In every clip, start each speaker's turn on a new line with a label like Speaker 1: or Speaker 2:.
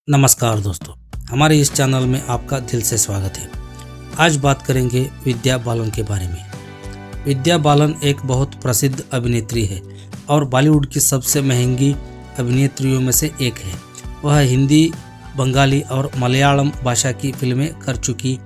Speaker 1: नमस्कार दोस्तों, हमारे इस चैनल में आपका दिल से स्वागत है। आज बात करेंगे विद्या बालन के बारे में। विद्या बालन एक बहुत प्रसिद्ध अभिनेत्री है और बॉलीवुड की सबसे महंगी अभिनेत्रियों में से एक है। वह हिंदी, बंगाली और मलयालम भाषा की फिल्में कर चुकी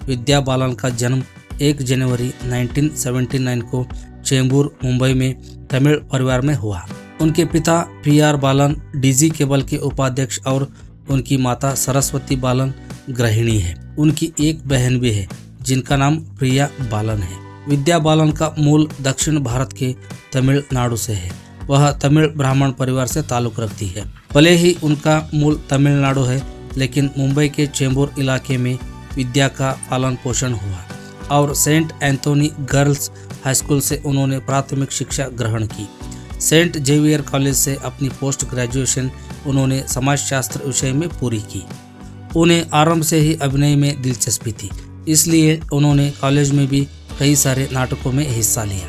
Speaker 1: विद्या बालन का जन्म 1 जनवरी 1979 को चेंबूर, मुंबई में तमिल परिवार में हुआ। उनके पिता पी.आर. बालन डीजी केबल के उपाध्यक्ष और उनकी माता सरस्वती बालन गृहिणी है। उनकी एक बहन भी है जिनका नाम प्रिया बालन है। विद्या बालन का मूल दक्षिण भारत के तमिलनाडु से है। वह तमिल ब्राह्मण परिवार से ताल्लुक रखती है। भले ही उनका मूल तमिलनाडु है, लेकिन मुंबई के चेंबूर इलाके में विद्या का पालन पोषण हुआ और saint Anthony girls high school से उन्होंने प्राथमिक शिक्षा ग्रहण की। सेंट जेवियर कॉलेज से अपनी पोस्ट ग्रेजुएशन उन्होंने समाजशास्त्र विषय में पूरी की। उन्हें आरंभ से ही अभिनय में दिलचस्पी थी, इसलिए उन्होंने कॉलेज में भी कई सारे नाटकों में हिस्सा लिया।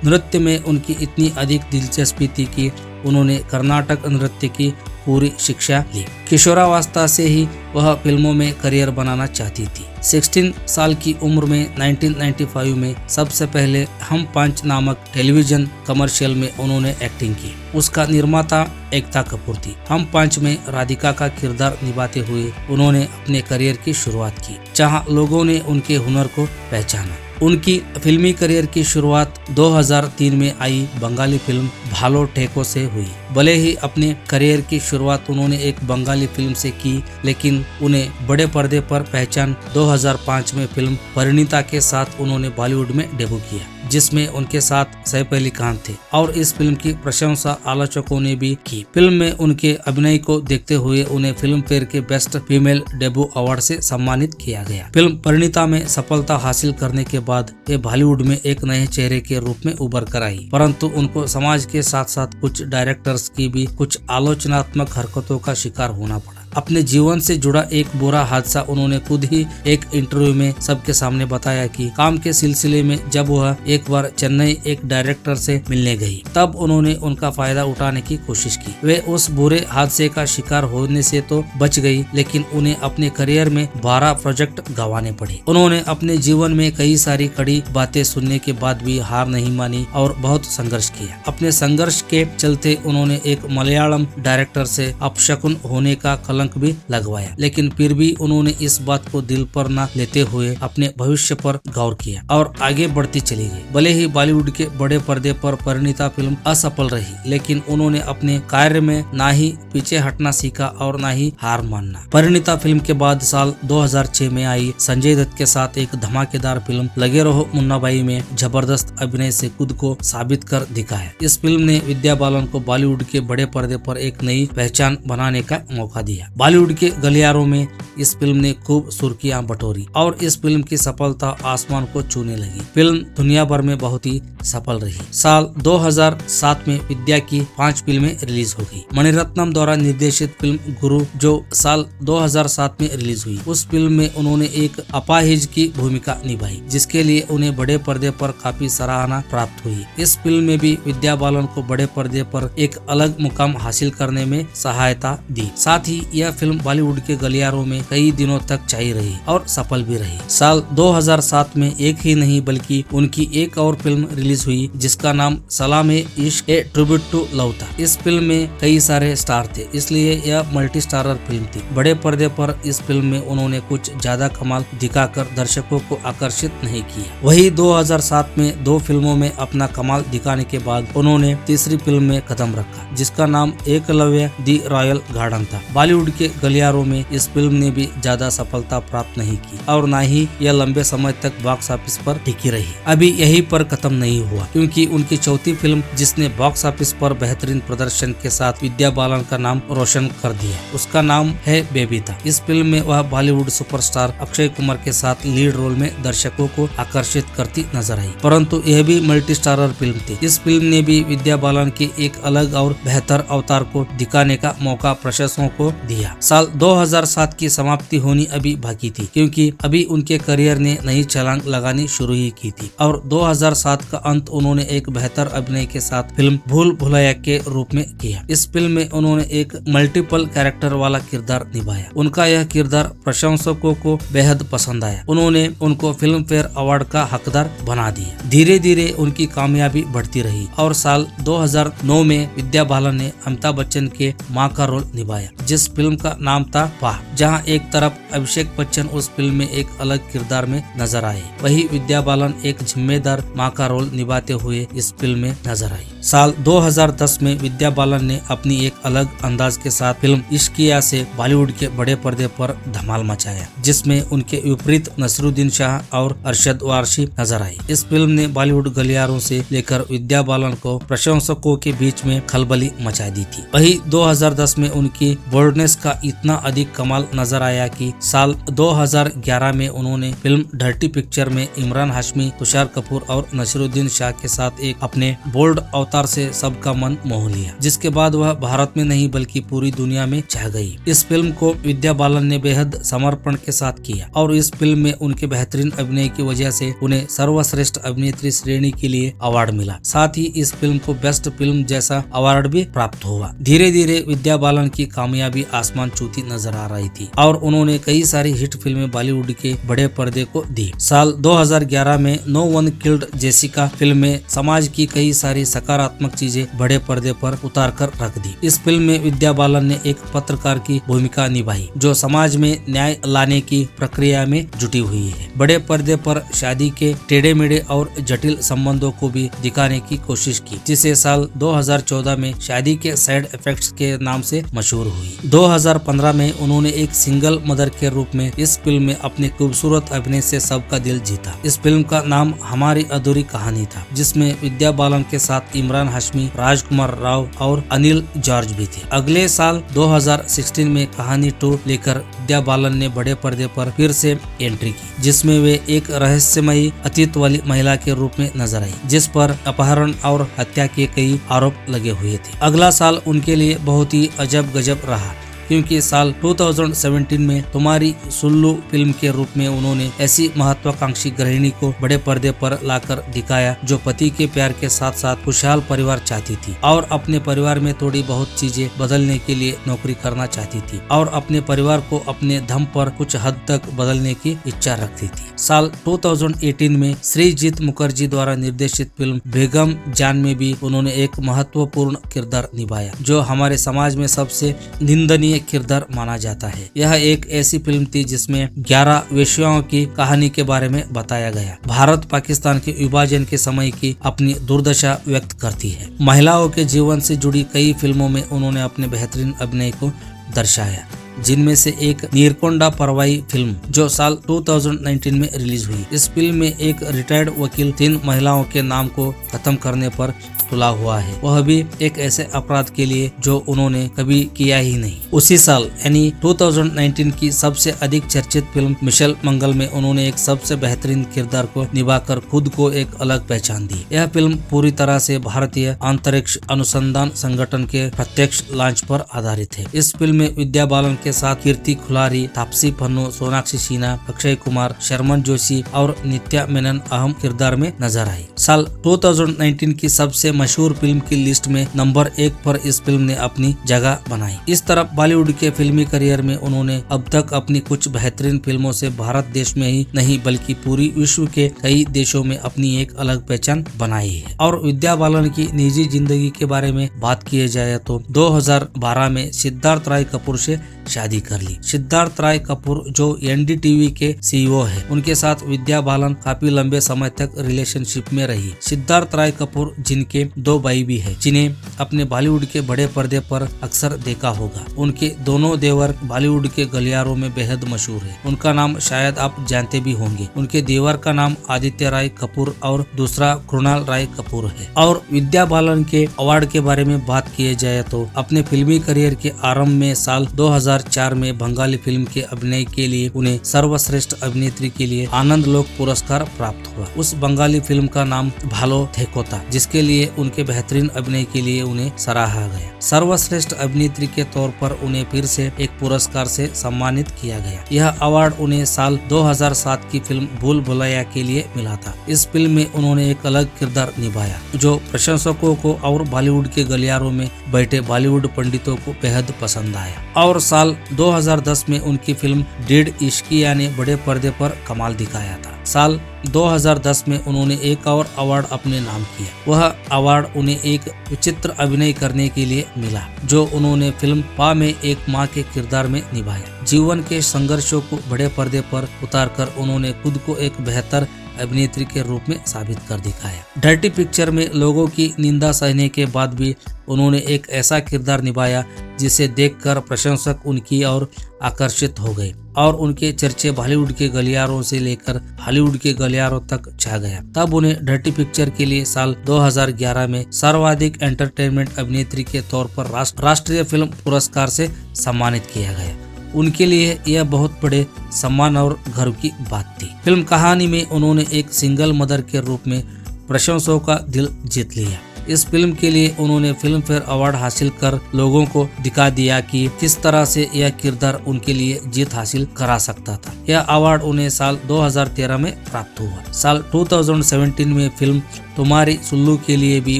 Speaker 1: नृत्य में उनकी इतनी अधिक दिलचस्पी थी कि उन्होंने कर्नाटक नृत्य की पूरी शिक्षा ली। किशोरावस्था से ही वह फिल्मों में करियर बनाना चाहती थी। 16 साल की उम्र में 1995 में सबसे पहले हम पांच नामक टेलीविजन कमर्शियल में उन्होंने एक्टिंग की। उसका निर्माता एकता कपूर थी। हम पांच में राधिका का किरदार निभाते हुए उन्होंने अपने करियर की शुरुआत की, जहां लोगों ने उनके हुनर को पहचाना। उनकी फिल्मी करियर की शुरुआत 2003 में आई बंगाली फिल्म भालो ठेको से हुई। भले ही अपने करियर की शुरुआत उन्होंने एक बंगाली फिल्म से की, लेकिन उन्हें बड़े पर्दे पर पहचान 2005 में फिल्म परिणीता के साथ उन्होंने बॉलीवुड में डेब्यू किया, जिसमें उनके साथ सैफ अली खान थे और इस फिल्म की प्रशंसा आलोचकों ने भी की। फिल्म में उनके अभिनय को देखते हुए उन्हें फिल्म फेयर के बेस्ट फीमेल डेब्यू अवार्ड से सम्मानित किया गया। फिल्म परिणीता में सफलता हासिल करने के बाद वे बॉलीवुड में एक नए चेहरे के रूप में उभर कर आई, परंतु उनको समाज के साथ साथ कुछ डायरेक्टर्स की भी कुछ आलोचनात्मक हरकतों का शिकार होना पड़ा। अपने जीवन से जुड़ा एक बुरा हादसा उन्होंने खुद ही एक इंटरव्यू में सबके सामने बताया कि काम के सिलसिले में जब वह एक बार चेन्नई एक डायरेक्टर से मिलने गई, तब उन्होंने उनका फायदा उठाने की कोशिश की। वे उस बुरे हादसे का शिकार होने से तो बच गई, लेकिन उन्हें अपने करियर में 12 प्रोजेक्ट गंवाने पड़े। उन्होंने अपने जीवन में कई सारी कड़ी बातें सुनने के बाद भी हार नहीं मानी और बहुत संघर्ष किया। अपने संघर्ष के चलते उन्होंने एक मलयालम डायरेक्टर से अपशकुन होने का कलंक भी लगवाया, लेकिन फिर भी उन्होंने इस बात को दिल पर न लेते हुए अपने भविष्य पर गौर किया और आगे बढ़ती चली गई। भले ही बॉलीवुड के बड़े पर्दे पर परिणीता फिल्म असफल रही, लेकिन उन्होंने अपने कार्य में ना ही पीछे हटना सीखा और ना ही हार मानना। परिणीता फिल्म के बाद साल 2006 में आई संजय दत्त के साथ एक धमाकेदार फिल्म लगे रहो मुन्ना भाई में जबरदस्त अभिनय से खुद को साबित कर दिखाया। इस फिल्म ने विद्या बालन को बॉलीवुड के बड़े पर्दे पर एक नई पहचान बनाने का मौका दिया। बॉलीवुड के गलियारों में इस फिल्म ने खूब सुर्खियां बटोरी और इस फिल्म की सफलता आसमान को छूने लगी। फिल्म दुनिया भर में बहुत ही सफल रही। साल 2007 में विद्या की 5 फिल्में रिलीज हो गई। मणिरत्नम द्वारा निर्देशित फिल्म गुरु, जो साल 2007 में रिलीज हुई, उस फिल्म में उन्होंने एक अपाहिज की भूमिका निभाई, जिसके लिए उन्हें बड़े पर्दे पर काफी सराहना प्राप्त हुई। इस फिल्म में भी विद्या बालन को बड़े पर्दे पर एक अलग मुकाम हासिल करने में सहायता दी। साथ ही यह फिल्म बॉलीवुड के गलियारों में कई दिनों तक छाई रही और सफल भी रही। साल 2007 में एक ही नहीं बल्कि उनकी एक और फिल्म रिलीज हुई, जिसका नाम सलाम-ए इश्क ए ट्रिब्यूट टू लव था। इस फिल्म में कई सारे स्टार थे, इसलिए यह मल्टी स्टारर फिल्म थी। बड़े पर्दे पर इस फिल्म में उन्होंने कुछ ज्यादा कमाल दिखाकर दर्शकों को आकर्षित नहीं किया। वही 2007 में 2 फिल्मों में अपना कमाल दिखाने के बाद उन्होंने तीसरी फिल्म में कदम रखा, जिसका नाम एकलव्य दी रॉयल गार्डन था। बॉलीवुड के गलियारों में इस फिल्म ने भी ज्यादा सफलता प्राप्त नहीं की और न ही यह लंबे समय तक बॉक्स ऑफिस पर टिकी रही। अभी यही पर खत्म नहीं हुआ, क्योंकि उनकी चौथी फिल्म जिसने बॉक्स ऑफिस पर बेहतरीन प्रदर्शन के साथ विद्या बालन का नाम रोशन कर दिया, उसका नाम है बेबी था। इस फिल्म में वह बॉलीवुड सुपरस्टार अक्षय कुमार के साथ लीड रोल में दर्शकों को आकर्षित करती नजर आई, परंतु यह भी मल्टी स्टारर फिल्म थी। इस फिल्म ने भी विद्या बालन के एक अलग और बेहतर अवतार को दिखाने का मौका प्रशंसकों को दिया। दिया। साल 2007 की समाप्ति होनी अभी बाकी थी, क्योंकि अभी उनके करियर ने नई छलांग लगानी शुरू ही की थी और 2007 का अंत उन्होंने एक बेहतर अभिनय के साथ फिल्म भूल भुलैया के रूप में किया। इस फिल्म में उन्होंने एक मल्टीपल कैरेक्टर वाला किरदार निभाया। उनका यह किरदार प्रशंसकों को बेहद पसंद आया। उन्होंने उनको फिल्म फेयर अवार्ड का हकदार बना दिया। धीरे धीरे उनकी कामयाबी बढ़ती रही और साल 2009 में विद्या बालन ने अमिताभ बच्चन के मां का रोल निभाया, जिस फिल्म का नाम था पा, जहां एक तरफ अभिषेक बच्चन उस फिल्म में एक अलग किरदार में नजर आए, वही विद्या बालन एक जिम्मेदार मां का रोल निभाते हुए इस फिल्म में नजर आई। साल 2010 में विद्या बालन ने अपनी एक अलग अंदाज के साथ फिल्म इश्किया से बॉलीवुड के बड़े पर्दे पर धमाल मचाया, जिसमें उनके विपरीत नसरुद्दीन शाह और अरशद वारसी नजर आई। इस फिल्म ने बॉलीवुड गलियारों से लेकर विद्या बालन को प्रशंसकों के बीच में खलबली मचा दी थी। वही 2010 में उनकी बोल्डनेस का इतना अधिक कमाल नजर आया कि साल 2011 में उन्होंने फिल्म डर्टी पिक्चर में इमरान हाशमी, तुषार कपूर और नसरुद्दीन शाह के साथ एक अपने बोल्ड अवतार से सबका मन मोह लिया, जिसके बाद वह भारत में नहीं बल्कि पूरी दुनिया में छा गई। इस फिल्म को विद्या बालन ने बेहद समर्पण के साथ किया और इस फिल्म में उनके बेहतरीन अभिनय की वजह से उन्हें सर्वश्रेष्ठ अभिनेत्री श्रेणी के लिए अवार्ड मिला। साथ ही इस फिल्म को बेस्ट फिल्म जैसा अवार्ड भी प्राप्त हुआ। धीरे धीरे विद्या बालन की कामयाबी आसमान छूती नजर आ रही थी और उन्होंने कई सारी हिट फिल्में बॉलीवुड के बड़े पर्दे को दी। साल 2011 में no one killed Jessica film में समाज की कई सारी सकारात्मक चीजें बड़े पर्दे पर उतार कर रख दी। इस फिल्म में विद्या बालन ने एक पत्रकार की भूमिका निभाई, जो समाज में न्याय लाने की प्रक्रिया में जुटी हुई है। बड़े पर्दे पर शादी के टेढ़े मेढ़े और जटिल संबंधों को भी दिखाने की कोशिश की, जिसे साल 2014 में शादी के साइड इफेक्ट्स के नाम से मशहूर हुई। 2015 में उन्होंने एक सिंगल मदर के रूप में इस फिल्म में अपने खूबसूरत अभिनय से सबका दिल जीता। इस फिल्म का नाम हमारी अधूरी कहानी था, जिसमें विद्या बालन के साथ इमरान हाशमी, राजकुमार राव और अनिल जॉर्ज भी थे। अगले साल 2016 में कहानी 2 लेकर विद्या बालन ने बड़े पर्दे पर फिर से एंट्री की, जिसमें वे एक रहस्यमयी अतीत वाली महिला के रूप में नजर आई, जिस पर अपहरण और हत्या के कई आरोप लगे हुए थे। अगला साल उनके लिए बहुत ही अजब गजब रहा, क्योंकि साल 2017 में तुम्हारी सुल्लू फिल्म के रूप में उन्होंने ऐसी महत्वाकांक्षी गृहिणी को बड़े पर्दे पर लाकर दिखाया, जो पति के प्यार के साथ साथ खुशहाल परिवार चाहती थी और अपने परिवार में थोड़ी बहुत चीजें बदलने के लिए नौकरी करना चाहती थी और अपने परिवार को अपने दम पर कुछ हद तक बदलने की इच्छा रखती थी। साल 2018 में श्रीजीत मुखर्जी द्वारा निर्देशित फिल्म बेगम जान में भी उन्होंने एक महत्वपूर्ण किरदार निभाया, जो हमारे समाज में सबसे निंदनीय किरदार माना जाता है। यह एक ऐसी फिल्म थी जिसमें 11 वेश्याओं की कहानी के बारे में बताया गया। भारत पाकिस्तान के विभाजन के समय की अपनी दुर्दशा व्यक्त करती है। महिलाओं के जीवन से जुड़ी कई फिल्मों में उन्होंने अपने बेहतरीन अभिनय को दर्शाया, जिनमें से एक नीरकोंडा परवाई फिल्म, जो साल 2019 में रिलीज हुई। इस फिल्म में एक रिटायर्ड वकील 3 महिलाओं के नाम को खत्म करने पर तुला हुआ है, वह भी एक ऐसे अपराध के लिए जो उन्होंने कभी किया ही नहीं। उसी साल यानी 2019 की सबसे अधिक चर्चित फिल्म मिशेल मंगल में उन्होंने एक सबसे बेहतरीन किरदार को निभाकर खुद को एक अलग पहचान दी। यह फिल्म पूरी तरह से भारतीय अंतरिक्ष अनुसंधान संगठन के प्रत्यक्ष लॉन्च पर आधारित है। इस फिल्म में विद्या बालन के साथ कीर्ति खुलारी, तापसी पन्नू, सोनाक्षी सिन्हा, अक्षय कुमार, शर्मन जोशी और नित्या मेनन अहम किरदार में नजर आई। साल 2019 की सबसे मशहूर फिल्म की लिस्ट में नंबर 1 पर इस फिल्म ने अपनी जगह बनाई। इस तरफ बॉलीवुड के फिल्मी करियर में उन्होंने अब तक अपनी कुछ बेहतरीन फिल्मों से भारत देश में ही नहीं बल्कि पूरी विश्व के कई देशों में अपनी एक अलग पहचान बनाई है। और विद्या बालन की निजी जिंदगी के बारे में बात किए जाए तो 2012 में सिद्धार्थ राय कपूर से शादी कर ली। सिद्धार्थ राय कपूर जो एनडीटीवी के सीईओ है, उनके साथ विद्या बालन काफी लंबे समय तक रिलेशनशिप में रही। सिद्धार्थ राय कपूर जिनके 2 भाई भी है, जिन्हें अपने बॉलीवुड के बड़े पर्दे पर अक्सर देखा होगा। उनके दोनों देवर बॉलीवुड के गलियारों में बेहद मशहूर है। उनका नाम शायद आप जानते भी होंगे। उनके देवर का नाम आदित्य राय कपूर और दूसरा कृणाल राय कपूर है। और विद्या बालन के अवार्ड के बारे में बात किए जाए तो अपने फिल्मी करियर के आरंभ में साल 2000 2004 में बंगाली फिल्म के अभिनय के लिए उन्हें सर्वश्रेष्ठ अभिनेत्री के लिए आनंद लोक पुरस्कार प्राप्त हुआ। उस बंगाली फिल्म का नाम भालो थेको था, जिसके लिए उनके बेहतरीन अभिनय के लिए उन्हें सराहा गया। सर्वश्रेष्ठ अभिनेत्री के तौर पर उन्हें फिर से एक पुरस्कार से सम्मानित किया गया। यह अवार्ड उन्हें साल 2007 की फिल्म भूल भुलैया के लिए मिला था। इस फिल्म में उन्होंने एक अलग किरदार निभाया जो प्रशंसकों को और बॉलीवुड के गलियारों में बैठे बॉलीवुड पंडितों को बेहद पसंद आया। और साल 2010 में उनकी फिल्म डेढ़ इश्किया ने बड़े पर्दे पर कमाल दिखाया था। साल 2010 में उन्होंने एक और अवार्ड अपने नाम किया। वह अवार्ड उन्हें एक विचित्र अभिनय करने के लिए मिला जो उन्होंने फिल्म पा में एक मां के किरदार में निभाया। जीवन के संघर्षों को बड़े पर्दे पर उतारकर उन्होंने खुद को एक बेहतर अभिनेत्री के रूप में साबित कर दिखाया। डर्टी पिक्चर में लोगों की निंदा सहने के बाद भी उन्होंने एक ऐसा किरदार निभाया जिसे देखकर प्रशंसक उनकी ओर आकर्षित हो गए और उनके चर्चे बॉलीवुड के गलियारों से लेकर हॉलीवुड के गलियारों तक छा गया। तब उन्हें डर्टी पिक्चर के लिए साल 2011 में सर्वाधिक एंटरटेनमेंट अभिनेत्री के तौर पर राष्ट्रीय फिल्म पुरस्कार से सम्मानित किया गया। उनके लिए यह बहुत बड़े सम्मान और गर्व की बात थी। फिल्म कहानी में उन्होंने एक सिंगल मदर के रूप में प्रशंसकों का दिल जीत लिया। इस फिल्म के लिए उन्होंने फिल्म फेयर अवार्ड हासिल कर लोगों को दिखा दिया कि किस तरह से यह किरदार उनके लिए जीत हासिल करा सकता था। यह अवार्ड उन्हें साल 2013 में प्राप्त हुआ। साल 2017 में फिल्म तुम्हारी सुल्लू के लिए भी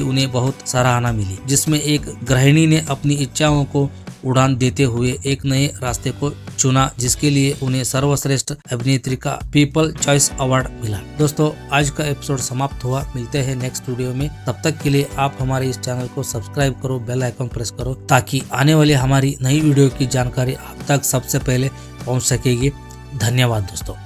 Speaker 1: उन्हें बहुत सराहना मिली, जिसमें एक गृहिणी ने अपनी इच्छाओं को उड़ान देते हुए एक नए रास्ते को चुना, जिसके लिए उन्हें सर्वश्रेष्ठ अभिनेत्री का पीपल चॉइस अवार्ड मिला। दोस्तों, आज का एपिसोड समाप्त हुआ। मिलते हैं नेक्स्ट वीडियो में। तब तक के लिए आप हमारे इस चैनल को सब्सक्राइब करो, बेल आइकन प्रेस करो ताकि आने वाली हमारी नई वीडियो की जानकारी आप तक सबसे पहले पहुंच सकेगी। धन्यवाद दोस्तों।